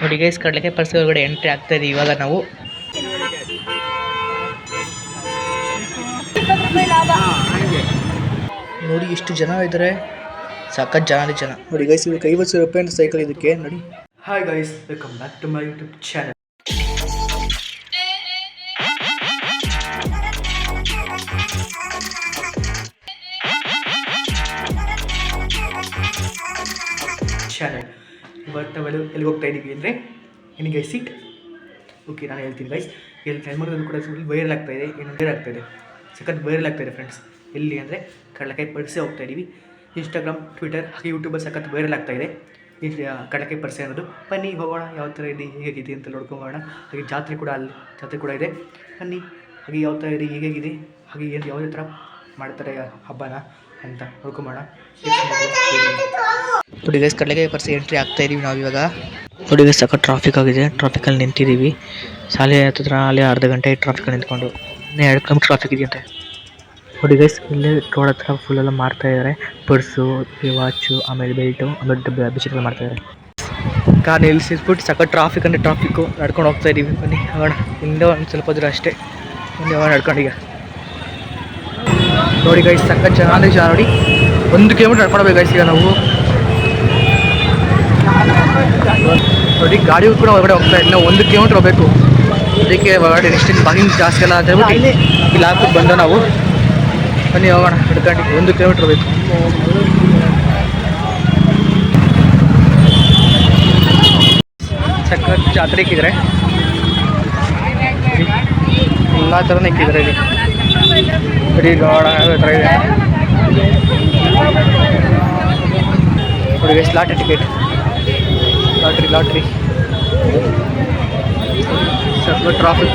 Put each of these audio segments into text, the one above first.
ನೋಡಿ ಗೈಸ್, ಕಡಲೆಕಾಯಿ ಪರಿಸರ ಒಳಗಡೆ ಎಂಟ್ರಿ ಆಗ್ತಾ ಇದೆ ಇವಾಗ ನಾವು. ನೋಡಿ ಎಷ್ಟು ಜನ ಇದ್ದಾರೆ, ಸಖತ್ ಜನ. ನೋಡಿ ಗೈಸ್, ಇದಕ್ಕೆ 50 ರೂಪಾಯಿ ಅಂತ ಸೈಕಲ್ ಇದಕ್ಕೆ ನೋಡಿ. Hi guys, welcome back to my YouTube channel. ಇವತ್ತು ನಾವೆಲ್ಲ ಎಲ್ಲಿಗೆ ಹೋಗ್ತಾ ಇದ್ದೀವಿ ಅಂದರೆ ನಿನಗೆ ಸೀಟ್ ಓಕೆ ನಾನು ಹೇಳ್ತೀನಿ ಗೈಸ್. ಎಲ್ಲಿ ಹೆಣ್ಮಕ್ಳದ್ದು ಕೂಡ ಫುಲ್ ವೈರಲ್ ಆಗ್ತಾಯಿದೆ, ಏನು ವೈರಲ್ ಆಗ್ತಾಯಿದೆ, ಸಖತ್ ವೈರಲ್ ಆಗ್ತಾಯಿದೆ ಫ್ರೆಂಡ್ಸ್. ಎಲ್ಲಿ ಅಂದರೆ ಕಡಲೆಕಾಯಿ ಪರಿಸೆ ಹೋಗ್ತಾ ಇದ್ದೀವಿ. ಇನ್ಸ್ಟಾಗ್ರಾಮ್, ಟ್ವಿಟರ್ ಹಾಗೆ ಯೂಟ್ಯೂಬಲ್ಲಿ ಸಖತ್ ವೈರಲ್ ಆಗ್ತಾಯಿದೆ ಈ ಕಡಲೆಕಾಯಿ ಪರಿಸೆ ಅನ್ನೋದು. ಬನ್ನಿ ಹೋಗೋಣ, ಯಾವ ಥರ ಇದೆ ಹೇಗಿದೆ ಅಂತ ನೋಡ್ಕೊಂಬೋಣ. ಹಾಗೆ ಜಾತ್ರೆ ಕೂಡ ಇದೆ. ಬನ್ನಿ, ಹಾಗೆ ಯಾವ ಥರ ಇದೆ ಹೇಗಿದೆ, ಹಾಗೆ ಏನು ಯಾವುದೇ ಥರ ಮಾಡ್ತಾರೆ ಹಬ್ಬನ ಅಂತ ನೋಡ್ಕೊಂಬೋಣ. ನೋಡಿ ಗೈಸ್, ಕಡಲೆಕಾಯಿ ಪರಿಸೆ ಎಂಟ್ರಿ ಆಗ್ತಾ ಇದೀವಿ ನಾವು ಇವಾಗ. ನೋಡಿ ಗೈಸ್, ಸಖತ್ ಟ್ರಾಫಿಕ್ ಆಗಿದೆ, ಟ್ರಾಫಿಕಲ್ಲಿ ನಿಂತಿದ್ದೀವಿ. ಶಾಲೆ ಹತ್ತಿರ ಅಲ್ಲಿ ಅರ್ಧ ಗಂಟೆ ಟ್ರಾಫಿಕಲ್ಲಿ ನಿಂತ್ಕೊಂಡು 2 ಕಿಲೋಮೀಟರ್ ಟ್ರಾಫಿಕ್ ಇದೆಯಂತೆ. ನೋಡಿ ಗೈಸ್, ಇಲ್ಲೇ ರೋಡ್ ಹತ್ರ ಫುಲ್ಲೆಲ್ಲ ಮಾಡ್ತಾ ಇದ್ದಾರೆ, ಪರ್ಸು, ವಾಚು, ಆಮೇಲೆ ಬೆಲ್ಟು, ಆಮೇಲೆ ಬಿಸಿಲು ಮಾಡ್ತಾ ಇದ್ದಾರೆ. ಕಾರ್ ನಿಲ್ಲಿಸ್ಬಿಟ್ಟು ಸಖತ್ ಟ್ರಾಫಿಕ್ ಅಂದರೆ ಟ್ರಾಫಿಕ್ಕು ನಡ್ಕೊಂಡು ಹೋಗ್ತಾ ಇದ್ದೀವಿ. ಬನ್ನಿ ಹೋಗೋಣ, ಹಿಂದೆ ಒಂದು ಸ್ವಲ್ಪ ದೂರ ಅಷ್ಟೇ, ಬನ್ನಿ ಹೋಗೋಣ ನಡ್ಕೊಂಡು. ಈಗ ನೋಡಿ ಗೈಸ್, ಸಖತ್ ಜನ ನೋಡಿ, 1 ಕಿಲೋಮೀಟರ್ ನಡ್ಕೊಂಡು ಹೋಗ್ಬೇಕು ಗೈಸ್ ಈಗ ನಾವು. ನೋಡಿ ಗಾಡಿಗೂ ಕೂಡ ಹೊರಗಡೆ ಹೋಗ್ತಾ ಇಲ್ಲ, 1 ಕಿಲೋಮೀಟರ್ ಹೋಗಬೇಕು. ಅದಕ್ಕೆ ಹೊರಗಡೆ ನೆಕ್ಸ್ಟ್ ಬಾಗಿಂಗ್ ಜಾಸ್ತಿ ಅಲ್ಲ ಅಂತ ಹೇಳ್ಬಿಟ್ಟು ಇಲ್ಲಿ ಹಾಕ್ಬಿಟ್ಟು ಬಂದ ನಾವು. ಬನ್ನಿ ಹೋಗೋಣ ಹಿಡ್ಕೊಂಡು, 1 ಕಿಲೋಮೀಟರ್ ಬೇಕು. ಸಖತ್ ಜಾತ್ರೆ ಇಕ್ಕಿದ್ದಾರೆ, ಎಲ್ಲ ಥರನೂ ಇಕ್ಕಿದ್ದಾರೆ ಇಲ್ಲಿ. ಬರೀ ನೋಡ ಥರ ಇದೆ ನೋಡಿ. ಲಾಟ್ರಿ ಟಿಕೆಟ್, ಲಾಟ್ರಿ ಸ್ವಲ್ಪ ಟ್ರಾಫಿಕ್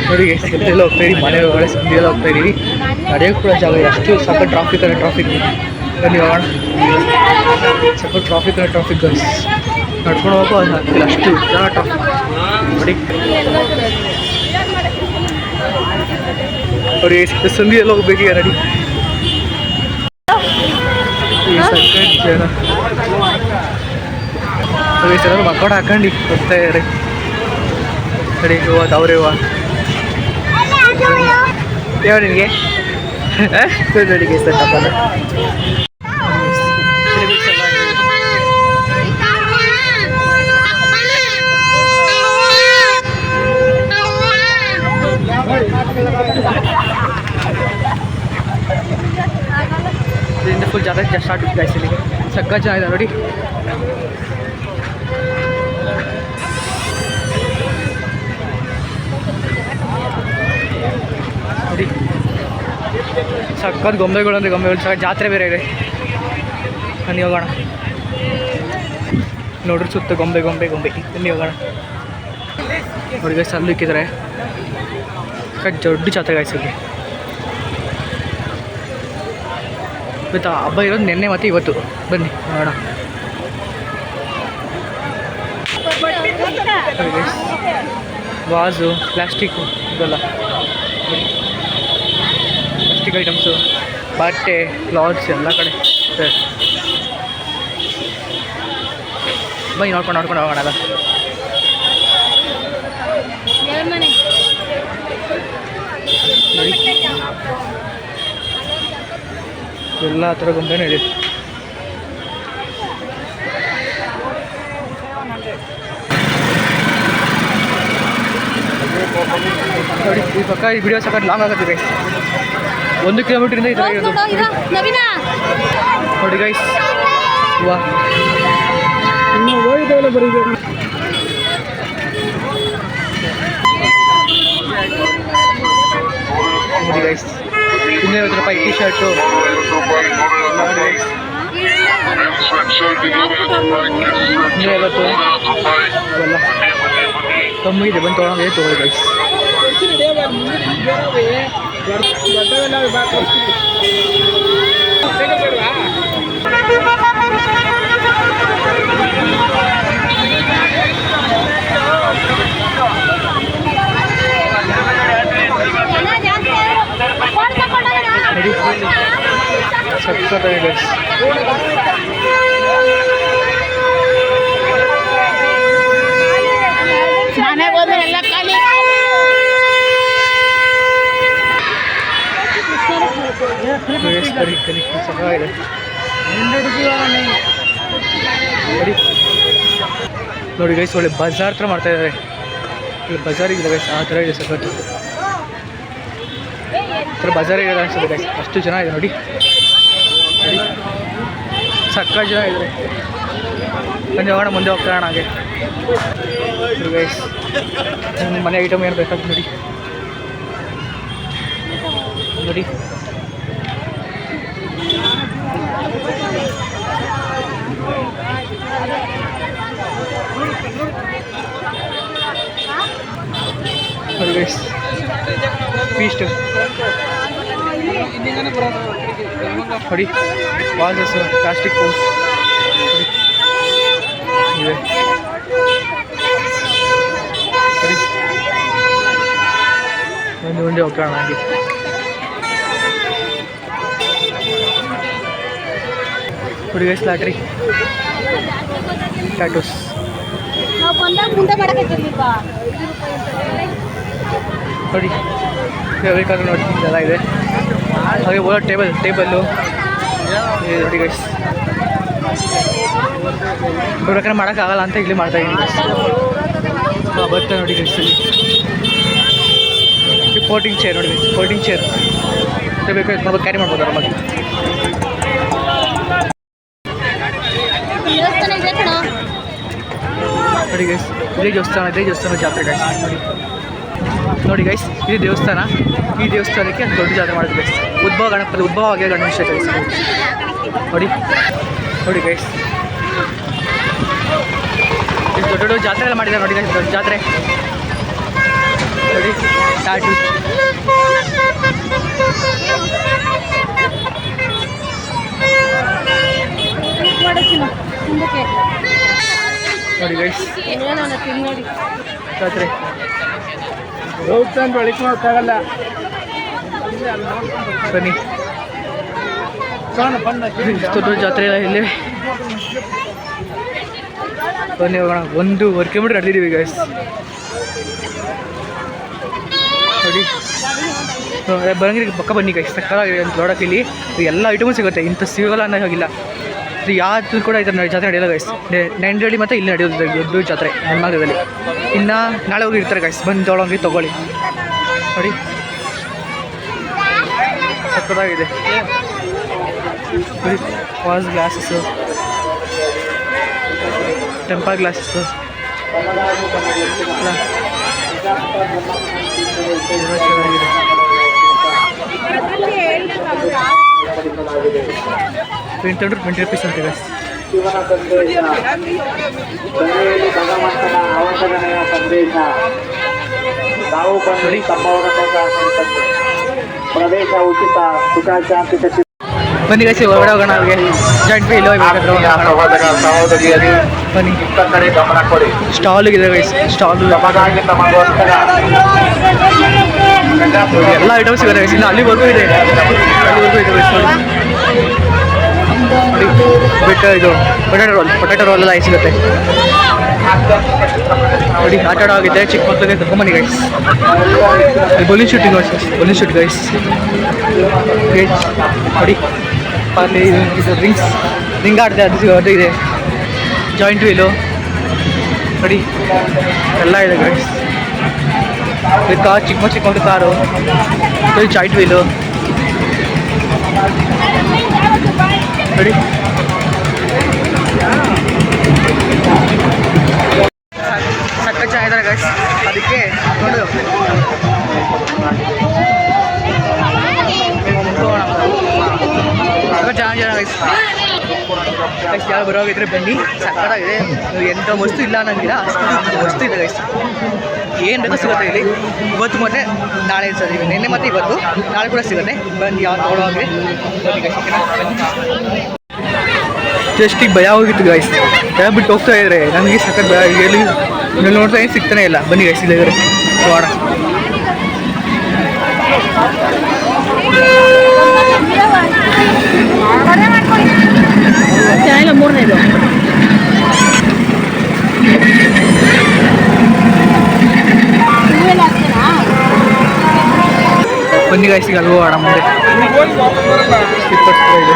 ನೋಡಿ. ಎಲ್ಲ ಹೋಗ್ತಾ ಇದೀವಿ, ಮನೆ ಒಳಗಡೆ ಸಂಧಿಯೆಲ್ಲ ಹೋಗ್ತಾ ಇದ್ದೀವಿ. ನಡೆಯೋಕ್ಕೆ ಕೂಡ ಜಾಗ ಇದೆ, ಅಷ್ಟು ಸಖತ್ ಟ್ರಾಫಿಕ್ ಬನ್ನಿ ಹೋಗೋಣ. ಸ್ವಲ್ಪ ಟ್ರಾಫಿಕ್ ಗೈಸ್, ನಡ್ಕೊಂಡು ಹೋಗೋ ಆಗ್ತಿಲ್ಲ, ಅಷ್ಟು ಜನ ಟ್ರಾಫಿಕ್ ನೋಡಿ. ಸಂಧಿಯೆಲ್ಲ ಹೋಗ್ಬೇಕೀಗ ನಡಿ. ಸಖತ್ ಜನ ಚೆನ್ನಾಗಿ ಮಕ್ಕಳು ಹಾಕೊಂಡು ಹೋಗ್ತಾ ಇದ್ದಾರೆ. ಸರಿ ಹೂವು ಅವ್ರೆ ಹೂವು ಯಾವ ನಿನಗೆ ನಡಿಗೆ ಸಕ್ಕಪ್ಪ. ಇದರಿಂದ ಫುಲ್ ಜಾತ್ರೆ ಸ್ಟಾರ್ಟ್ ಗೈಸ್. ಇಲ್ಲಿ ಸಖತ್ ಜನ ಇದೆ ನೋಡಿ. ನೋಡಿ ಸಖತ್ ಗೊಂಬೆಗಳು ಅಂದರೆ ಗೊಂಬೆಗಳು, ಸಖತ್ ಜಾತ್ರೆ ಬೇರೆ ಇದೆ. ಬನ್ನಿ ಹೋಗೋಣ. ನೋಡ್ರಿ ಸುತ್ತ ಗೊಂಬೆ ಬನ್ನಿ ಹೋಗೋಣ. ನೋಡಿ ಗೈಸ್, ಅಲ್ಲಿ ಇಕ್ಕಿದ್ದಾರೆ ಸಖತ್ ದೊಡ್ಡ ಜಾತ್ರೆ ಗೈಸ್. ಇಲ್ಲಿ ಇವತ್ತು ಹಬ್ಬ ಇರೋದು ನೆನ್ನೆ ಮತ್ತು ಇವತ್ತು. ಬನ್ನಿ ನೋಡೋಣ. ವಾಸು, ಪ್ಲಾಸ್ಟಿಕ್ಕು ಇದೆಲ್ಲ, ಪ್ಲಾಸ್ಟಿಕ್ ಐಟಮ್ಸು, ಬಟ್ಟೆ, ಕ್ಲಾತ್ಸ್ ಎಲ್ಲ ಕಡೆ ಬನ್ನಿ ನೋಡ್ಕೊಂಡು ಹೋಗೋಣ. ಅಲ್ಲ ಎಲ್ಲ ಥರ ಗೊಂಬೆನೂ ಇದೆ. ನೋಡಿ ಈ ಪಕ್ಕ ಈ ವಿಡಿಯೋ ಸಖತ್ ಲಾಂಗ್ ಆಗುತ್ತೆ. 1 ಕಿಲೋಮೀಟ್ರಿಂದ ಈ ಥರ ಇರೋದು ನೋಡಿ ಗೈಸ್. ವಾ ನೋಡಿ ಗೈಸ್, 250 ರೂಪಾಯಿ ಟಿ ಶರ್ಟು ನೋಡಿ. 250 ಎಲ್ಲ ಕಮ್ಮಿ ಇದೆ, ಬಂದು ತೊಗೊಳೋದು ತೊಗೊಳ್ಳಿ ಗೈಸ್. ಸಕ್ಕತ್ತಾಗಿದೆ. ಚೆನ್ನಾಗಿದೆ ನೋಡಿ ಗೈಸ್, ಒಳ್ಳೆ ಬಜಾರ್ ಥರ ಮಾಡ್ತಾ ಇದ್ದಾರೆ. ಇಲ್ಲಿ ಬಜಾರಿಗಿದೆ ಗೈಸ್, ಆ ಥರ ಇದೆ ಸಖತ್ತು. ಥರ ಬಜಾರ್ ಇದೆ ಅನ್ಸುತ್ತೆ ಗೈಸ್, ಅಷ್ಟು ಜನ ಇದೆ ನೋಡಿ. ಸಕ್ಕ ಜನ ಇದ್ದಾರೆ. ಬನ್ನಿ ಹೋಗೋಣ, ಮುಂದೆ ಹೋಗ್ತಾರೋಣ ಹಾಗೆ. ಗೈಸ್ ಮನೆ ಐಟಮ್ ಏನು ಬೇಕಾಗ್ತದೆ ನೋಡಿ ನೋಡಿ. ನೋಡಿ ಗೈಸ್, ಫೀಸ್ಟ್ ನೋಡಿ, ವಾಸಸ್, ಪ್ಲಾಸ್ಟಿಕ್ ಪೌಸ್ ಇದೆ ನೋಡಿ. ಒಂದು ಮುಂದೆ ಹೋಗೋಣ ಹಾಗೆ. ನೋಡಿ ಗೈಸ್, ಲಾಟ್ರಿ ಟ್ಯಾಟೂಸ್ ನೋಡಿ, ಬೇಕಾದ್ರೆ ನೋಡಿ ಎಲ್ಲ ಇದೆ. ಹಾಗೆ ಓಡೋ ಟೇಬಲ್ಲು ನೋಡಿ ಗೈಸ್. ಬೇಕಾದ್ರೆ ಮಾಡೋಕ್ಕಾಗಲ್ಲ ಅಂತ ಇಲ್ಲಿ ಮಾಡ್ತಾಯಿದ್ದೀನಿ ಗೈಸ್. ಬರುತ್ತೆ ನೋಡಿ ಗೈಸ್. ಇಲ್ಲಿ ಫೋಲ್ಡಿಂಗ್ ಚೇರ್ ನೋಡಿ, ಫೋಲ್ಡಿಂಗ್ ಚೇರ್ ಬೇಕಾದ್ರೆ ನಾವು ಕ್ಯಾರಿ ಮಾಡ್ಬೋದು ಆರಾಮಾಗಿ. ನೋಡಿ ಗೈಸ್, ಇದೇ ದೇವಸ್ಥಾನ ಜಾತ್ರೆ ಗೈಸ್. ನೋಡಿ ಗೈಸ್, ಇದು ದೇವಸ್ಥಾನ. ಈ ದೇವಸ್ಥಾನಕ್ಕೆ ದೊಡ್ಡ ಜಾತ್ರೆ ಮಾಡೋದು ಗೈಸ್. ಉದ್ಭವ ಆಗಿದೆ ಗಣೇಶ ಗೈಸ್. ನೋಡಿ ಗೈಸ್, ಇದು ದೊಡ್ಡ ಜಾತ್ರೆ ಎಲ್ಲ ಮಾಡಿದ್ದಾರೆ ನೋಡಿ ಗೈಸ್. ದೊಡ್ಡ ಜಾತ್ರೆ ನೋಡಿ. ಟ್ಯಾಟೂ ನೋಡಿ ಗೈಸ್, ಜಾತ್ರೆ ಒಳಕ್ಕಾಗಲ್ಲ. ಬನ್ನಿ, ದೊಡ್ಡ ಜಾತ್ರೆ ಎಲ್ಲ ಇಲ್ಲಿ. ಬನ್ನಿ ಹೋಗೋಣ. 1.5 ಕಿಲೋಮೀಟರ್ ನಡೆದಿದ್ದೀವಿ ಗೈಸ್ ನೋಡಿ. ಬರಂಗಿರಿ ಪಕ್ಕ ಬನ್ನಿ ಗೈಸ್, ಸಕ್ಕತ್ತಾಗಿದೆ ಅಂತ ನೋಡೋಕೆ. ಇಲ್ಲಿ ಎಲ್ಲ ಐಟಮು ಸಿಗುತ್ತೆ, ಇಂಥ ಸಿಗೋಲ್ಲ ಅನ್ನೋ ಹಾಗಿಲ್ಲ. ಇದು ಯಾವುದು ಕೂಡ ಈ ಥರ ಜಾತ್ರೆ ನಡೆಯೋಲ್ಲ ಗೈಸ್. ನೆಂಡಳ್ಳಿ ಮತ್ತು ಇಲ್ಲಿ ನಡೆಯೋದು ದೊಡ್ಡ ಜಾತ್ರೆ ನೆನ್ಮಾರ್ಗದಲ್ಲಿ. ಇನ್ನು ನಾಳೆ ಹೋಗಿ ಇರ್ತಾರೆ ಗೈಸ್, ಬಂದು ತೊಗೊಳ್ಳಿ ನೋಡಿ. ಸಕ್ಕತ್ತಾಗಿದೆ ನೋಡಿ. ವಾಸ್ ಗ್ಲಾಸಸ್ಸು, ಟೆಂಪರ್ ಗ್ಲಾಸಸ್ಸು ಚೆನ್ನಾಗಿದೆ. $20 rupees ಅಂತ ಗೈಸ್. ಭಗವಂತನ ಅವತರಣೆಯ ಸಂದೇಶ ತಾವು ಬಂದು ತಮ್ಮವರನ್ನು ಪ್ರವೇಶ ಉಚಿತ, ಸುಖ ಶಾಂತಿ. ಬನ್ನಿ ಗೈಸ್, ಹೊರಗಡೆ ಹೋಗೋಣ. ಅವ್ರಿಗೆ ಜಾಯಿಂಟ್ ವೀಲ್ ಬನ್ನಿ. ಗಮನ ಕೊಡಿ. ಸ್ಟಾಲ್ಗಿದೆ ಗೈಸ್, ಸ್ಟಾಲು ಎಲ್ಲ ಐಟಮ್ಸ್ ಇದೆ ಗೈಸ್. ಇನ್ನು ಅಲ್ಲಿವರೆಗೂ ಇದೆ ಗೈಸ್ ನೋಡಿ. ಬಿಟ್ಟು ಇದು ಪೊಟ್ಯಾಟೊ ರೋಲ್ ಎಲ್ಲ ಸಿಗುತ್ತೆ ನೋಡಿ. ಆಟ ಆಡೋ ಆಗಿದೆ, ಚಿಕ್ಕ ಮಕ್ಕಳಿಗೆ ಕರ್ಕೊಂಬನ್ನಿ ಗೈಸ್. ಬಲೂನ್ ಶೂಟಿಂಗ್ ಗೈಸ್ ನೋಡಿ. ಅಲ್ಲಿ ಇದು ರಿಂಗ್ ಆಡ್ದೆ, ಅದು ಇದೆ. ಜಾಯಿಂಟ್ ವೀಲು ನೋಡಿ, ಎಲ್ಲ ಇದೆ ಗೈಸ್. ಕಾರ್, ಚಿಕ್ಕ ಮಕ್ಕಳು ಕಾರು, ಜಾಯಿಂಟ್ ವೀಲು ನೋಡಿ. ಸಕ್ಕ ಚೆನ್ನಾಗಿದ್ದಾರೆ ಗೈಸ್, ಅದಕ್ಕೆ ನೋಡಿ ಚೆನ್ನಾಗಿದೆ ಗೈಸ್. ಯಾರು ಬರೋಗಿದ್ರೆ ಬನ್ನಿ, ಸಕ್ಕತ್ತಾಗಿದೆ. ಎಂಥ ವಸ್ತು ಇಲ್ಲ ಅನ್ನಂಗಿಲ್ಲ, ಅಷ್ಟು ವಸ್ತು ಇದೆ ಗೈಸ್. ಏನು ಬೇಕೋ ಸಿಗುತ್ತೆ ಇಲ್ಲಿ. ಇವತ್ತು ಮತ್ತು ನಾಳೆ ಸರ್, ನಿನ್ನೆ ಮತ್ತು ಇವತ್ತು, ನಾಳೆ ಕೂಡ ಸಿಗುತ್ತೆ. ಬಂದು ಯಾವ್ದು ತೊಗೊಳೋಗ್ರಿ ಬನ್ನಿ ಗೈಸ್. ಟೆಸ್ಟಿಗೆ ಭಯ ಹೋಗಿತ್ತು ಗೈಸ್, ಭಯ ಬಿಟ್ಟು ಹೋಗ್ತಾ ಇದ್ರೆ ನನಗೆ ಸಖತ್ ಭಯ. ಎಲ್ಲಿ ನೋಡ್ತಾ ಏನು ಸಿಗ್ತಾನೆ ಇಲ್ಲ. ಬನ್ನಿ ಗೈಸ್, ಇದ್ದಾರೆ ನೋಡೋಣ. ಮೂರನೇದು ಬನ್ನಿ ಗೈಸ್ ಈಗ ಅಲ್ಲಿ ಹೋಗೋಣ ಮುಂದೆ. ಸ್ಲಿಪ್ಪರ್ಸ್ ಕೂಡ ಇದೆ.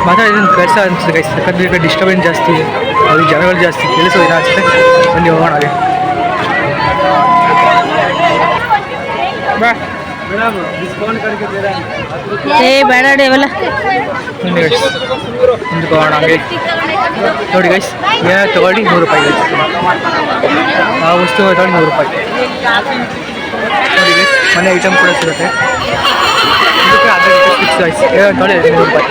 ಮಾತಾಡಿದ ಕೆಲಸ ಅನಿಸುತ್ತೆ ಗೈಸ್, ಯಾಕಂದರೆ ಈಗ ಡಿಸ್ಟರ್ಬೆನ್ಸ್ ಜಾಸ್ತಿ ಇದೆ, ಅಲ್ಲಿ ಜನಗಳು ಜಾಸ್ತಿ, ಕೆಲಸ ಏನೋ ಅನಿಸುತ್ತೆ. ಬನ್ನಿ ಹೋಗೋಣ ಹಾಗೆ. ಬೇಡ ಅವೆಲ್ಲ ಮುಂದಕ್ಕೆ ಹೋಗೋಣ ಹಾಗೆ. ನೋಡಿ ಗೈಸ್, ಏನೋ ತೊಗೊಳ್ಳಿ 100 ರೂಪಾಯಿ ಗೈಸ್, ಆ ವಸ್ತು ತೊಗೊಳ್ಳಿ 100 ರೂಪಾಯಿ. ನೋಡಿ ಗೈಸ್, ಮನೆ ಐಟಮ್ ಕೂಡ ಸಿಗುತ್ತೆ. ಇದಕ್ಕೆ ಫಿಕ್ಸ್ ಗೈಸ್, ಏನೋ ತೊಗೊಳ್ಳಿ 100 ರೂಪಾಯಿ.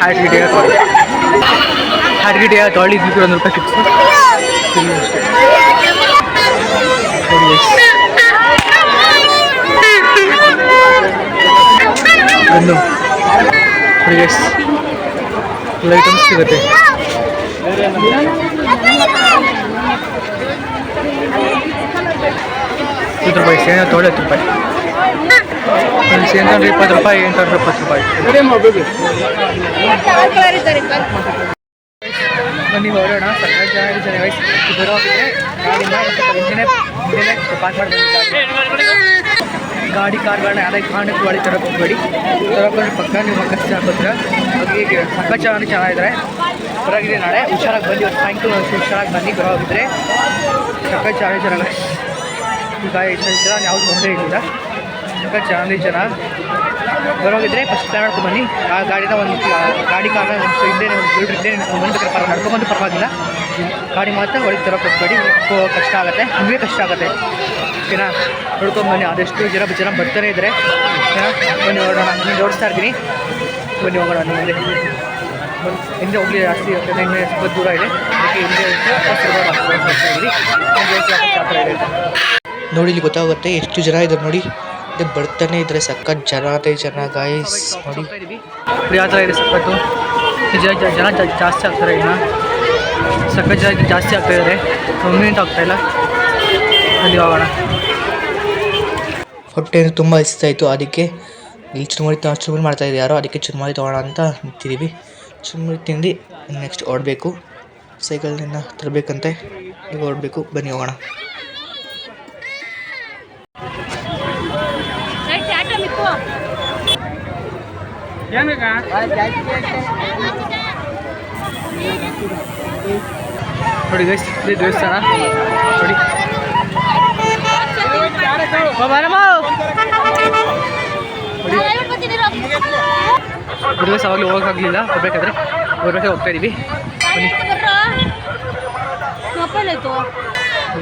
ಹ್ಯಾಟ್ ಗಿಟ್ ಏನೋ ತೊಗೊಳ್ಳಿ, ಹ್ಯಾಟ್ ಗಿಟ್ ಏನೋ ತೊಗೊಳ್ಳಿ, ಇದು ಕೂಡ 100 ರೂಪಾಯಿ ಫಿಕ್ಸ್. ಅಷ್ಟೇ ನೋಡಿ ಗೈಸ್, ಒಂದು ನೋಡಿ ಗೈಸ್, ಎಲ್ಲ ಐಟಮ್ಸ್ ಸಿಗುತ್ತೆ. 10 ರೂಪಾಯಿ ಸೇನೆ ತೊಗೊಳ್ಳಿ 10 ರೂಪಾಯಿ. ಸೇನೆ ತೊಗೊಂಡ್ರೆ 20 ರೂಪಾಯಿ, ಏನು ತೊಗೊಂಡ್ರೆ 20 ರೂಪಾಯಿ. ಬನ್ನಿ ಹೊರಡೋಣ. ಸಕ್ಕರೆ ಜನ ವಯಸ್ಸು ಬರೋದ್ರೆ ಗಾಡಿನ ಮುಂದೆ ಪಾರ್ಕ್ ಮಾಡಿ ಗಾಡಿ ಕಾರ್ಗಳನ್ನ ಯಾವುದೇ ಕಾರಣಕ್ಕೂ ಒಳಗೆ ತರಕ್ಕೆ ಹೋಗಬೇಡಿ. ತರಕೊಂಡು ಪಕ್ಕ ನಿಮ್ಮ ಕಷ್ಟ ಹಾಕೋದ್ರೆ ಹಾಗೆ ಸಕ್ಕ ಚೆನ್ನಾಗಿದ್ದಾರೆ. ಬರೋಗಿದೆ ನಾಳೆ ಹುಷಾರಾಗಿ ಬನ್ನಿ. ಇವತ್ತು ಸಾಯಂಕಾಲ ಹುಷಾರಾಗಿ ಬನ್ನಿ. ಬರೋಗಿದ್ರೆ ಸಕ್ಕ ಚೆನ್ನಾಗಿ ಈಗ ಜನ ಯಾವುದು ತೊಂದರೆ ಇರಲಿಲ್ಲ. ಸಕ್ಕ ಚೆನ್ನಾಗಿ ಜನ ಬರೋಗಿದ್ರೆ ಫಸ್ಟ್ ಪ್ಲಾನ್ ಮಾಡ್ಕೊಂಡು ಬನ್ನಿ. ಆ ಗಾಡಿನ ಒಂದು ಗಾಡಿ ಕಾರ್ನ ಹಿಂದೆ ಒಂದು ಹಿಂದೆ ಬಂದು ನಡ್ಕೊಂಬಂದು ಪರವಾಗಿಲ್ಲ. ಗಾಡಿ ಮಾತ್ರ ಒಳಗೆ ತರೋಕೆ ಹೋಗ್ಬೇಡಿ, ಕಷ್ಟ ಆಗುತ್ತೆ, ನಿಮಗೆ ಕಷ್ಟ ಆಗುತ್ತೆ. ಓಕೆನಾ, ನೋಡ್ಕೊಂಬನ್ನಿ. ಆದಷ್ಟು ಜನ ಬರ್ತಾನೆ ಇದ್ದಾರೆ. ಬನ್ನಿ ಹೊರಡೋಣ. ನಾನು ಓಡಿಸ್ತಾ ಇರ್ತೀನಿ, ಬನ್ನಿ ಹೋಗೋಣ. ಮುಂದೆ ಹಿಂದೆ ಹೋಗಲಿ ಜಾಸ್ತಿ ಇರುತ್ತೆ, ಇನ್ನೂ ಸ್ವಲ್ಪ ದೂರ ಇದೆ. ಅದಕ್ಕೆ ಹಿಂದೆ ಇದೆ. ನೋಡಿ ಇಲ್ಲಿ ಗೊತ್ತಾಗುತ್ತೆ ಎಷ್ಟು ಜನ ಇದ್ದಾರೆ ನೋಡಿ. ಇದು ಬರ್ತಾನೆ ಇದ್ದಾರೆ, ಸಖತ್ ಜನ ಗಾಯ್ಸ್ ನೋಡಿ. ಯಾವ ಥರ ಇದೆ ಸಖತ್ತು ಜನ ಜಾಸ್ತಿ ಆಗ್ತಾರೆ. ಇನ್ನು ಸಖತ್ ಜನ ಜಾಸ್ತಿ ಆಗ್ತಾ ಇದ್ದಾರೆ, ಕಮ್ಮಿಂಟ್ ಆಗ್ತಾಯಿಲ್ಲ. ಅಲ್ಲಿ ಹೋಗೋಣ. ಹೊಟ್ಟೆ ತುಂಬ ಹಸಿತಾಯಿತು, ಅದಕ್ಕೆ ಇಲ್ಲಿ ಚುರುಮುರಿ ಮಾಡ್ತಾಯಿದ್ದೆ ಯಾರೋ, ಅದಕ್ಕೆ ಚುರುಮುರಿ ತೊಗೋಣ ಅಂತ ನಿಂತಿದ್ದೀವಿ. ಚುರುಮುರಿ ತಿಂದು ನೆಕ್ಸ್ಟ್ ಓಡಬೇಕು. ಸೈಕಲ್ನಿಂದ ತರಬೇಕಂತೆ, ಈಗ ಓಡಬೇಕು. ಬನ್ನಿ ಹೋಗೋಣ. ನೋಡಿ ಗೈಸ್, ಇದು ದೇವಸ್ಥಾನ ನೋಡಿ. ಗೈಸ್ ಅವಾಗಲೂ ಹೋಗೋಕ್ಕಾಗಲಿಲ್ಲ, ಹೋಗ್ಬೇಕಾದ್ರೆ ಹೋಗ್ತಾ ಇದ್ದೀವಿ. ಬನ್ನಿ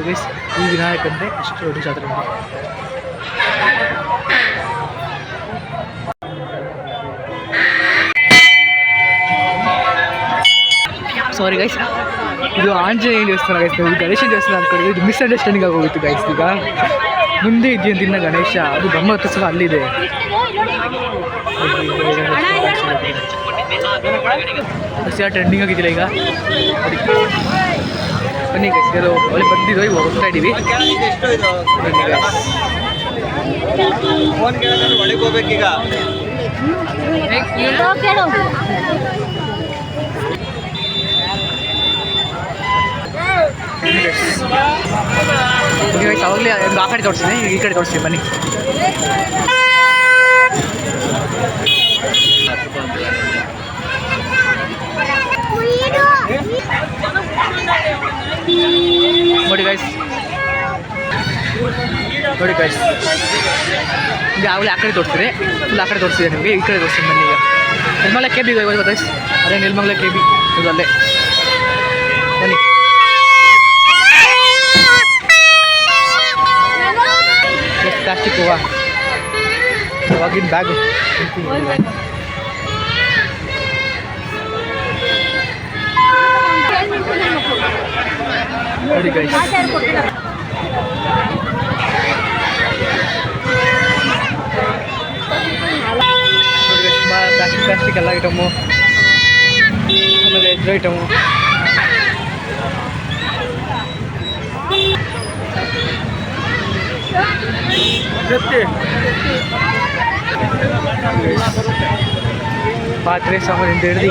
ಗೈಸ್, ಈ ವಿನಾಯಕ ಅಂದರೆ ಎಷ್ಟು ದೊಡ್ಡ ಜಾತ್ರೆ. ಸಾರಿ ಗೈಸ್, ಇದು ಆಂಜನೇಯ ದೇವಸ್ಥಾನ ಗೈಸ್, ಇದು ಗಣೇಶನ ದೇವಸ್ಥಾನ ಅಂದ್ಕೊಂಡು ಇದು ಮಿಸ್ಅಂಡರ್ಸ್ಟ್ಯಾಂಡಿಂಗ್ ಆಗೋಗಿತ್ತು ಗೈಸ್. ಈಗ ಮುಂದೆ ಇದೆಯಂತಿನ್ನ ಗಣೇಶ, ಅದು ಬ್ರಹ್ಮೋತ್ಸವ ಅಲ್ಲಿದೆ. ಟ್ರೆಂಡಿಂಗ್ ಆಗಿದ್ದಿಲ್ಲ ಈಗ. ಬನ್ನಿ ಗೈಸ್, ಅದು ಒಳ್ಳೆ ಬಂದಿದ್ದು, ಇವಾಗ ಹೋಗ್ತಾ ಇದ್ದೀವಿ. ಬನ್ನಿ ಗೈಸ್, ಒಳಗೆ ಹೋಗ್ಬೇಕೀಗ. ಅವಾಗಲೇ ಆ ಕಡೆ ತೋರಿಸ್ತೀನಿ, ಈ ಕಡೆ ತೋರಿಸ್ತೀನಿ. ಬನ್ನಿ ನೋಡಿ ಗೈಸ್, ನೋಡಿ ಗೈಸ್, ಈಗ ಆಗಲೇ ಆ ಕಡೆ ತೋರಿಸ್ತೀರಿ, ಫುಲ್ ಆ ಕಡೆ ತೋರಿಸಿದೆ ನಿಮಗೆ. ಈ ಕಡೆ ತೋರಿಸ್ತೀನಿ ಬನ್ನಿ. ಈಗ ನಿರ್ಮಲ ಕೆ ಬಿ ಗೈಸ್, ಅದೇ ನಿರ್ಮಲ ಕೆ ಬಿ, ಇದು ಅಲ್ಲೇ. ಬನ್ನಿ ಪ್ಲಾಸ್ಟಿಕ್ ಹೂವು, ಇವಾಗಿನ ಬ್ಯಾಗು ನೋಡಿ ಗೈಸ್. ಪ್ಲಾಸ್ಟಿಕ್ ಎಲ್ಲ ಐಟಮು, ಆಮೇಲೆ ಎಗ್ ಐಟಮು. ಪಾತ್ರೆ ಸಾಮಾನಿಂದ ಹಿಡಿದು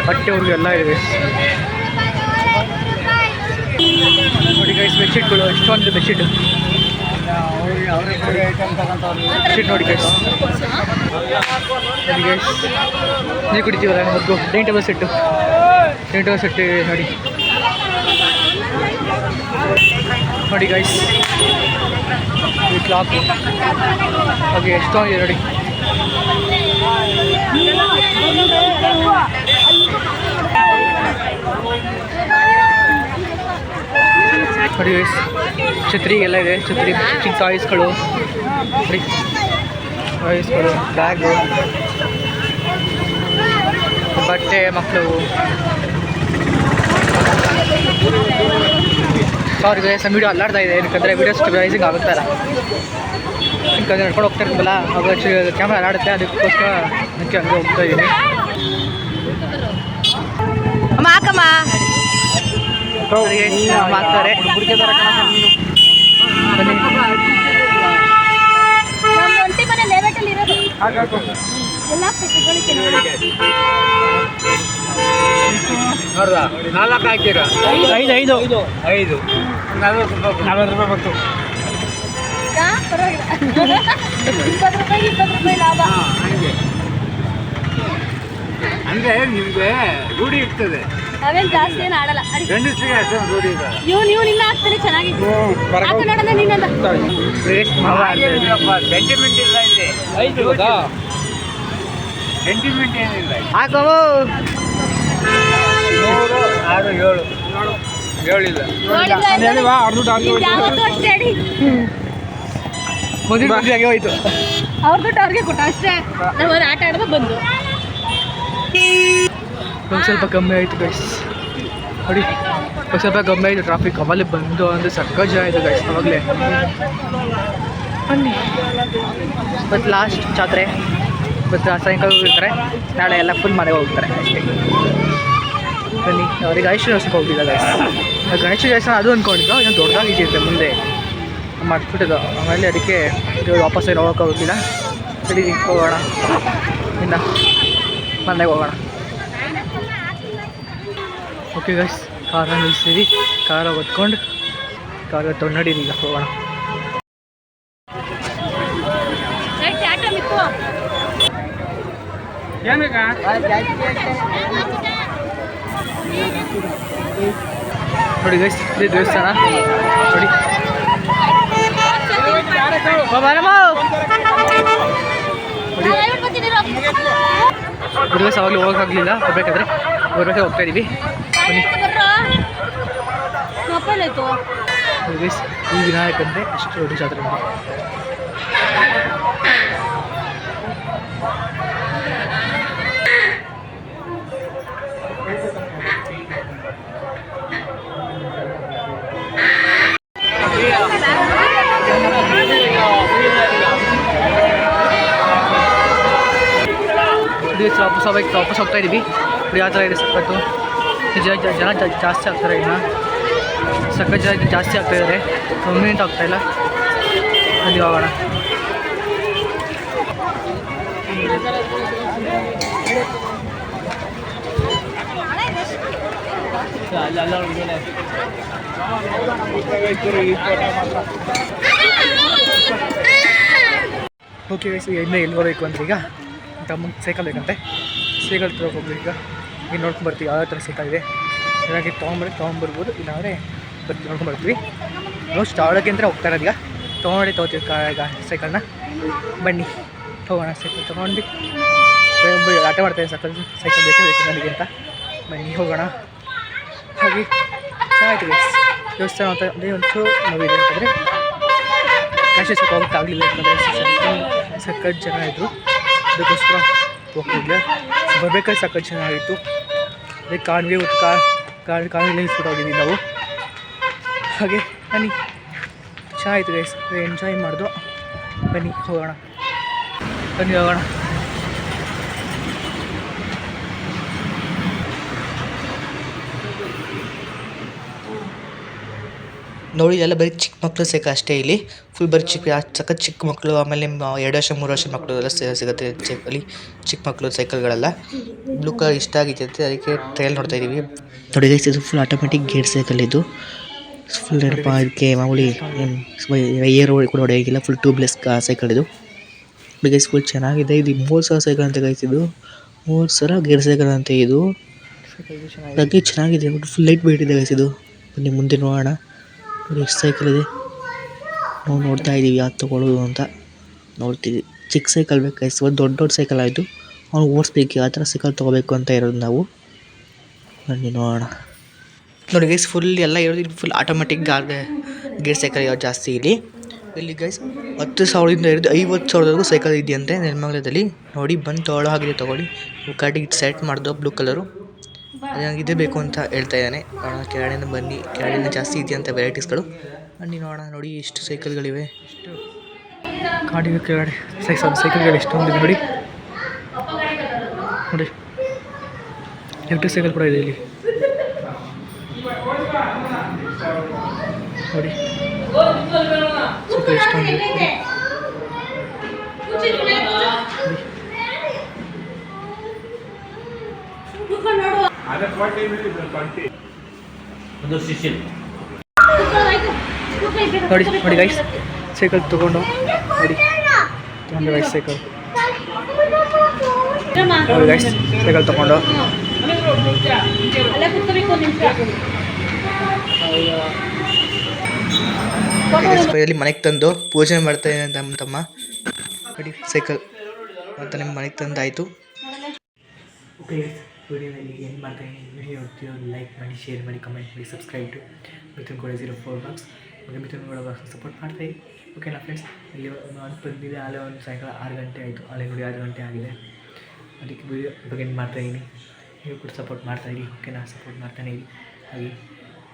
ಬಟ್ಟೆವರೆಗೂ ಎಲ್ಲ ಇದೆ ನೋಡಿ ಗೈಸ್ ಬೆಡ್ಶೀಟ್ಗಳು ಎಷ್ಟೊಂದು ಬೆಡ್ಶೀಟ್ ಬೆಡ್ಶೀಟ್ ನೋಡಿ ಗೈಸ್ ನೋಡಿ ಗೈಸ್ ನೀರು ಕುಡಿತೀವಲ್ಲ ಮೊದಲು ಡೈನಿಂಗ್ ಟೇಬಲ್ ಸೆಟ್ಟು ನೋಡಿ ನೋಡಿ ಗೈಸ್ ಈ ಕ್ಲಾಕ್ ಹಾಗೆ ಎಷ್ಟೊಂದಿದೆ ನೋಡಿ ನೋಡಿ ಗೈಸ್ ಛತ್ರಿ ಎಲ್ಲ ಇದೆ ಛತ್ರಿ ಚಿಕ್ಕ ಟಾಯ್ಸ್ಗಳು ನೋಡಿ ಟಾಯ್ಸ್ಗಳು ಬ್ಯಾಗು ಬಟ್ಟೆ ಮಕ್ಕಳು ಸಾರಿ ಗೈಸ್ ನಮ್ಮ ವೀಡಿಯೋ ಅಲ್ಲಾಡ್ತಾ ಇದೆ ಯಾಕಂದರೆ ವೀಡಿಯೋ ಸ್ಟೆಬಿಲೈಸಿಂಗ್ ಆಗುತ್ತಲ್ಲ ಯಾಕಂದರೆ ನಡ್ಕೊಂಡು ಹೋಗ್ತಾ ಇರ್ತೀವಲ್ಲ ಆವಾಗ ಕ್ಯಾಮ್ರಾ ಅಲ್ಲಾಡುತ್ತೆ ಅದಕ್ಕೋಸ್ಕರ ಅದಕ್ಕೆ ಹಂಗೆ ಹೋಗ್ತಾ ಇದ್ದೀನಿ ಅಮ್ಮ ಹಾಕಮ್ಮ ಮಾಡ್ತಾರೆ ಒಂಟಿ ಮನೆ ಲೇಔಟಲ್ಲಿ ಇರೋದು ಎಲ್ಲ ಪೆಟ್ಟಿಗಳಿಗೆ ನೋಡ್ದ 4 ಹಾಕಿರ 5 40 ರೂಪಾಯಿ ಬಂತು ₹20 ಲಾಭ ಹಂಗೆ ಅಂದರೆ ನಿಮಗೆ ರೂಢಿ ಇರ್ತದೆ ಅವೇನು ಜಾಸ್ತಿ ಏನು ಆಡಲ್ಲ ಗಂಡಸರಿಗೆ ಅಷ್ಟೊಂದು ರೂಢಿ ಇದೆ ನೀವು ನಿನ್ನ ಹಾಕ್ತಾನೆ ಚೆನ್ನಾಗಿತ್ತು ಹಾಕ ನೋಡೋಣ ನೀನಂದ ಸೆಂಟಿಮೆಂಟ್ ಇಲ್ಲ ಇಲ್ಲಿ ಸೆಂಟಿಮೆಂಟ್ ಏನಿಲ್ಲ ಹಾಕೋ 3 6 7 ಇಲ್ಲ ಯಾವತ್ತೂ ಅಷ್ಟೇ ಅಡಿ ಮೊದಲು ಹಾಗೆ ಹೋಯ್ತು ಅವ್ರ ದುಡ್ಡು ಅವ್ರಿಗೆ ಕೊಟ್ಟ ಅಷ್ಟೇ ನಾವು ಆಟ ಆಡಿದ್ರೆ ಬಂದು ಒಂದು ಸ್ವಲ್ಪ ಕಮ್ಮಿ ಆಯಿತು ಗೈಸ್ ನೋಡಿ ಒಂದು ಸ್ವಲ್ಪ ಕಮ್ಮಿ ಆಯಿತು ಟ್ರಾಫಿಕ್ ಅವಾಗಲೇ ಬಂದು ಅಂದರೆ ಸಕ್ಕತ್ ಜನ ಆಯಿತು ಗೈಸ್ ಅವಾಗಲೇ ಬನ್ನಿ ಮತ್ತು ಲಾಸ್ಟ್ ಜಾತ್ರೆ ಮತ್ತು ಸಾಯಂಕಾಲ ಹೋಗಿರ್ತಾರೆ ನಾಳೆ ಎಲ್ಲ ಫುಲ್ ಮನೆಗೆ ಹೋಗ್ತಾರೆ ಅಷ್ಟೇ ಬನ್ನಿ ಅವ್ರಿಗೆ ಗಣೇಶ ದೇವಸ್ಥಾನಕ್ಕೆ ಹೋಗಿಲ್ಲ ಗೈಸ್ ಗಣೇಶ ದೇವಸ್ಥಾನ ಅದು ಅಂದ್ಕೊಂಡಿದ್ದು ಇನ್ನೊಂದು ದೊಡ್ಡದಾಗಿರುತ್ತೆ ಮುಂದೆ ಮಾಡಿಬಿಟ್ಟಿದ್ದು ಆಮೇಲೆ ಅದಕ್ಕೆ ವಾಪಸ್ ಏನು ಹೋಗೋಕೆ ಹೋಗಿಲ್ಲ ಸರಿ ಹೋಗೋಣ ಇನ್ನು ಮನೆಗೆ ಹೋಗೋಣ ಓಕೆ ಗೈಸ್ ಕಾರನ್ನ ನಿಲ್ಲಿಸ್ತೀವಿ ಕಾರ ಹೊತ್ಕೊಂಡು ಕಾರ ತೊಗೊಂಡಿರಿ ಈಗ ಹೋಗೋಣ ನೋಡಿ ಗೈಸ್ ಇದು ದೇವಸ್ಥಾನ ನೋಡಿ ಹುಡುಗ ಅವಾಗಲೂ ಹೋಗೋಕ್ಕಾಗಲಿಲ್ಲ ಹೋಗ್ಬೇಕಾದ್ರೆ ಹೋಗ್ತಾ ಇದ್ದೀವಿ ಬನ್ನಿ ಗೈಸ್ ಈ ವಿನಾಯಕ ಅಂದರೆ ಅಷ್ಟು ದೊಡ್ಡ ಜಾತ್ರೆ ನೋಡಿ ವಾಪಸ್ ಹೋಗ್ತಾ ಇದ್ದೀವಿ ಯಾವ ಥರ ಇದೆ ಸಖತ್ತು ಜನ ಜಾಸ್ತಿ ಆಗ್ತಾರೆ ಇನ್ನು ಸಖತ್ ಜನ ಜಾಸ್ತಿ ಆಗ್ತಾಯಿದ್ದಾರೆ ಒಮ್ಮೆ ಅಂತ ಆಗ್ತಾಯಿಲ್ಲ ಅಲ್ಲಿ ಹೋಗೋಣ ಓಕೆ ಇನ್ನೂ ಎಲ್ಲಿ ಹೋಗಬೇಕು ಅಂದ್ರೆ ಈಗ ತಮ್ಮ ಸೈಕಲ್ ಬೇಕಂತೆ ಸೈಕಲ್ ಹೋಗ್ಬೇಕು ಈಗ ನೋಡ್ಕೊಂಡು ಬರ್ತೀವಿ ಯಾವ ಥರ ಸೈಕಲ್ ಇದೆ ಏನಾಗಿ ತೊಗೊಂಬರ್ಬೋದು ಇಲ್ಲಾಂದರೆ ನೋಡ್ಕೊಂಬರ್ತೀವಿ ಮೋಸ್ಟ್ ಆಡೋಕ್ಕೆ ಅಂದರೆ ಹೋಗ್ತಾ ಇರೋದು ಈಗ ತೊಗೋತೀವಿ ಈಗ ಸೈಕಲ್ನ ಬನ್ನಿ ಹೋಗೋಣ ಸೈಕಲ್ ತೊಗೊಂಡು ಆಟ ಮಾಡ್ತಾಯಿದ್ದೀನಿ ಸೈಕಲ್ ಬೇಕು ನನಗೆ ಅಂತ ಬನ್ನಿ ಹೋಗೋಣ ಹಾಗೆ ಚೆನ್ನಾಗಿತ್ತು ದೇವಸ್ಥಾನ ಅಂತ ಅದೇ ಒಂಚೂರು ನೋವಿದೆ ಅಂತಂದರೆ ಕಾಶೇಶ್ವರಕ್ಕೆ ಹೋಗೋಕ್ಕಾಗಲಿಲ್ಲ ಅಂತಂದರೆ ಸಖತ್ ಜನ ಇದ್ದರು ಅದಕ್ಕೋಸ್ಕರ ಹೋಗ್ತಿದ್ದೆ ಬರಬೇಕಾದ್ರೆ ಸಖತ್ ಚೆನ್ನಾಗಿತ್ತು ಅದೇ ಕಾಣಿಗೆ ಕಾಣಿಗೆ ನಿಲ್ಲಿಸ್ಬಿಟ್ಟು ಹೋಗಿದ್ದೀವಿ ನಾವು ಹಾಗೆ ಬನ್ನಿ ಚೆನ್ನಾಗಿತ್ತು ಗೈಸ್ ಎಂಜಾಯ್ ಮಾಡಿದ್ರು ಬನ್ನಿ ಹೋಗೋಣ ನೋಡಿ ಎಲ್ಲ ಬರೀ ಚಿಕ್ಕ ಮಕ್ಕಳು ಸೈಕಲ್ ಅಷ್ಟೇ ಇಲ್ಲಿ ಫುಲ್ ಬರೀ ಸಖತ್ ಚಿಕ್ಕ ಮಕ್ಕಳು ಆಮೇಲೆ 2 ವರ್ಷ 3 ವರ್ಷ ಮಕ್ಕಳು ಎಲ್ಲ ಸಿಗುತ್ತೆ ಅಲ್ಲಿ ಚಿಕ್ಕ ಮಕ್ಕಳು ಸೈಕಲ್ಗಳೆಲ್ಲ ಬ್ಲೂ ಕಲರ್ ಇಷ್ಟ ಆಗಿರುತ್ತೆ ಅದಕ್ಕೆ ಟ್ರಯಲ್ ನೋಡ್ತಾ ಇದ್ದೀವಿ ನೋಡಿ ಗೈಸ್ ಇದು ಫುಲ್ ಆಟೋಮೆಟಿಕ್ ಗೇರ್ ಸೈಕಲ್ ಇದು ಫುಲ್ ಏನಪ್ಪ ಇದಕ್ಕೆ ಮಾಮೂಲಿ ಏರ್ ಕೂಡ ಹೊಡೆಯೋಂಗಿಲ್ಲ, ಫುಲ್ ಟ್ಯೂಬ್ಲೆಸ್ ಸೈಕಲ್ ಇದು. ಗೈಸ್ ಫುಲ್ ಚೆನ್ನಾಗಿದೆ. ಇದು 30,000 ಸೈಕಲ್ ಅಂತ ಗೈಸ್, ಇದು 30,000 ಗೇರ್ ಸೈಕಲ್ ಅಂತ ಇದು. ಅತಿ ಚೆನ್ನಾಗಿದೆ, ಫುಲ್ ಲೈಟ್ ವೆಯ್ಟ್ ಇದೆ ಗೈಸ್ ಇದು. ಬನ್ನಿ ಮುಂದೆ ನೋಡೋಣ. ನೋಡಿ ಎಷ್ಟು ಸೈಕಲ್ ಇದೆ, ನಾವು ನೋಡ್ತಾ ಇದ್ದೀವಿ ಯಾವ್ದು ತೊಗೊಳ್ಳೋದು ಅಂತ ನೋಡ್ತೀವಿ. ಚಿಕ್ಕ ಸೈಕಲ್ ಬೇಕು ಗೈಸ್, ಒಂದು ದೊಡ್ಡ ಸೈಕಲ್ ಆಯಿತು, ಅವ್ನು ಓಡಿಸ್ಬೇಕು, ಯಾವ ಥರ ಸೈಕಲ್ ತೊಗೋಬೇಕು ಅಂತ ಇರೋದು ನಾವು. ಬನ್ನಿ ನೋಡೋಣ. ನೋಡಿ ಗೈಸ್ ಫುಲ್ ಎಲ್ಲ ಇರೋದು ಫುಲ್ ಆಟೋಮೆಟಿಕ್ ಗೇರ್ ಸೈಕಲ್ ಯಾವ್ದು ಜಾಸ್ತಿ ಇಲ್ಲಿ ಗೈಸ್ 10,000ದಿಂದ ಹಿಡಿದು 50,000ವರೆಗೂ ಸೈಕಲ್ ಇದೆಯಂತೆ ನೆಲಮಂಗಲದಲ್ಲಿ. ನೋಡಿ ಬಂದು ತೊಗೊಳ್ಳೋ ಹಾಗಿದೆ ತೊಗೊಳ್ಳಿ. ಕಡೆಗೆ ಸೆಟ್ ಮಾಡ್ದು ಬ್ಲೂ ಕಲರು, ಅದು ನಂಗೆ ಇದೇ ಬೇಕು ಅಂತ ಹೇಳ್ತಾ ಇದ್ದಾನೆ. ನೋಡೋಣ ಕೆಳಗಡೆಯಿಂದ ಬನ್ನಿ, ಕೆಳಗಡೆಯಿಂದ ಜಾಸ್ತಿ ಇದೆಯಂತೆ ವೆರೈಟೀಸ್ಗಳು. ಬನ್ನಿ ನೋಡೋಣ. ನೋಡಿ ಎಷ್ಟು ಸೈಕಲ್ಗಳಿವೆ, ಕಾಡಿಗೆ ಕೆಳಗಡೆ ಸೈಕಲ್ಗಳು ಎಷ್ಟೊಂದಿದೆ ನೋಡಿ. ನೋಡಿ ಎಲೆಕ್ಟ್ರಿಕ್ ಸೈಕಲ್ ಕೂಡ ಇದೆ ಇಲ್ಲಿ ನೋಡಿ. ಸೈಕಲ್ ಎಷ್ಟೊಂದಿದೆ ನೋಡಿ. ನೋಡಿ ಗೈಸ್ ಸೈಕಲ್ ತೊಗೊಂಡು ನೋಡಿ ಗೈಸ್ ಸೈಕಲ್ ನೋಡಿ ಗೈಸ್ ಸೈಕಲ್ ತೊಗೊಂಡು ಇಲ್ಲಿ ಮನೆಗೆ ತಂದು ಪೂಜೆ ಮಾಡ್ತಾ ಇದ್ದಾನೆ ನಮ್ಮ ತಮ್ಮ. ನೋಡಿ ಸೈಕಲ್ ಅಂತ ನಿಮ್ಮ ಮನೆಗೆ ತಂದಾಯಿತು. ಓಕೆ ವಿಡಿಯೋದಲ್ಲಿ ಏನು ಮಾಡ್ತಾಯಿದ್ದೀನಿ, ವಿಡಿಯೋ ಲೈಕ್ ಮಾಡಿ, ಶೇರ್ ಮಾಡಿ, ಕಮೆಂಟ್ ಮಾಡಿ, ಸಬ್ಸ್ಕ್ರೈಬ್ ಟು ಮಿಥುನ್ ಕೂಡ 04 ಬ್ಲಾಗ್ಸ್. ಓಕೆ ಮಿಥುನ್ ಕೂಡ ಸಪೋರ್ಟ್ ಮಾಡ್ತಾಯಿ. ಓಕೆನಾ ಫ್ರೆಂಡ್ಸ್, ಇಲ್ಲಿ ನಾನು ಬಂದಿದೆ ಆಲೇ ಒಂದು ಸಾಯಂಕಾಲ 6 ಗಂಟೆ ಆಯಿತು, ಆಲೇ ನೋಡಿ 6 ಗಂಟೆ ಆಗಿದೆ. ಅದಕ್ಕೆ ವಿಡಿಯೋ ಇವಾಗ ಏನು ಮಾಡ್ತಾಯಿದ್ದೀನಿ, ನೀವು ಕೂಡ ಸಪೋರ್ಟ್ ಮಾಡ್ತಾಯಿರಿ. ಓಕೆನಾ, ಸಪೋರ್ಟ್ ಮಾಡ್ತಾನೆ ಇರಿ, ಹಾಗೆ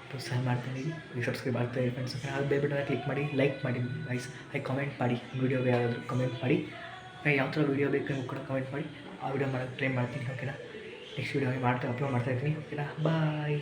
ಪ್ರೋತ್ಸಾಹ ಮಾಡ್ತಾನೆ ಇರಿ, ಸಬ್ಸ್ಕ್ರೈಬ್ ಆಗ್ತಾಯಿರಿ ಫ್ರೆಂಡ್ಸ್. ಓಕೆ, ಅದು ಬೇಬಿಟನ್ನ ಕ್ಲಿಕ್ ಮಾಡಿ, ಲೈಕ್ ಮಾಡಿ ಗೈಸ್, ಹಾಗೆ ಕಮೆಂಟ್ ಮಾಡಿ, ವೀಡಿಯೋಗೆ ಯಾರಾದರೂ ಕಮೆಂಟ್ ಮಾಡಿ, ಯಾವ ಥರ ವೀಡಿಯೋ ಬೇಕು ಕೂಡ ಕಮೆಂಟ್ ಮಾಡಿ, ಆ ವಿಡಿಯೋ ಮಾಡೋಕ್ಕೆ ಟ್ರೈ ಮಾಡ್ತೀನಿ. ಓಕೆನಾ, ನೆಕ್ಸ್ಟ್ ವೀಡಿಯೋ ಅಪ್ಲೋಡ್ ಮಾಡ್ತಾಯಿದ್ದೀನಿ. ಓಕೆನಾ, ಬಾಯ್.